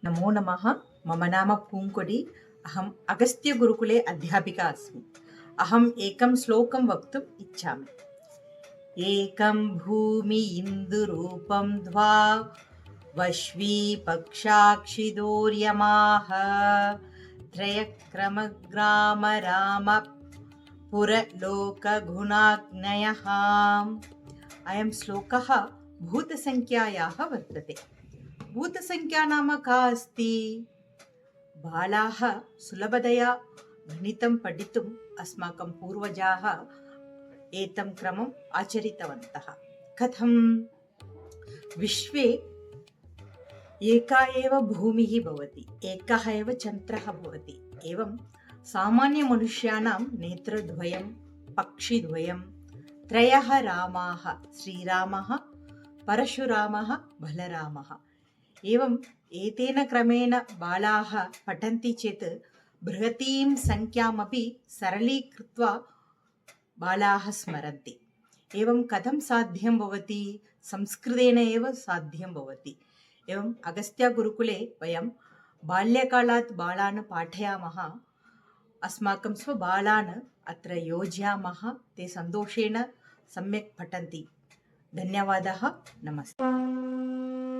नमो नमः। मम नाम पूङ्कोडि। अहम् अगस्त्यगुरुकुले अध्यापिका अस्मि। अहम् एकं श्लोकं वक्तुम् इच्छामि। एकं भूमि इन्दुरूपं द्वा वश्वी पक्षाक्षिदोर्यमाः त्रयक्रमग्राम राम पुरलोकगुणाग्नयः। अयं श्लोकः भूतसंख्यायाः वर्तते। भूतसंख्या नाम का अस्ति? बालाः सुलभतया गणितं पठितुम् अस्माकं पूर्वजाः एतं क्रमम् आचरितवन्तः। कथं? विश्वे एका एव भूमिः भवति, एकः एव चन्द्रः भवति। एवं सामान्यमनुष्याणां नेत्रद्वयं, पक्षिद्वयं, त्रयः रामाः, श्रीरामः, परशुरामः, बलरामः। एवम् एतेन क्रमेण बालाः पठन्ति चेत् बृहतीं संख्यामपि सरलीकृत्वा बालाः स्मरन्ति। एवं कथं साध्यं भवति? संस्कृतेन एव साध्यं भवति। एवम् अगस्त्यगुरुकुले वयं बाल्यकालात् बालान् पाठयामः। अस्माकं स्वबालान् अत्र योजयामः। ते सन्तोषेण सम्यक् पठन्ति। धन्यवादः। नमस्ते।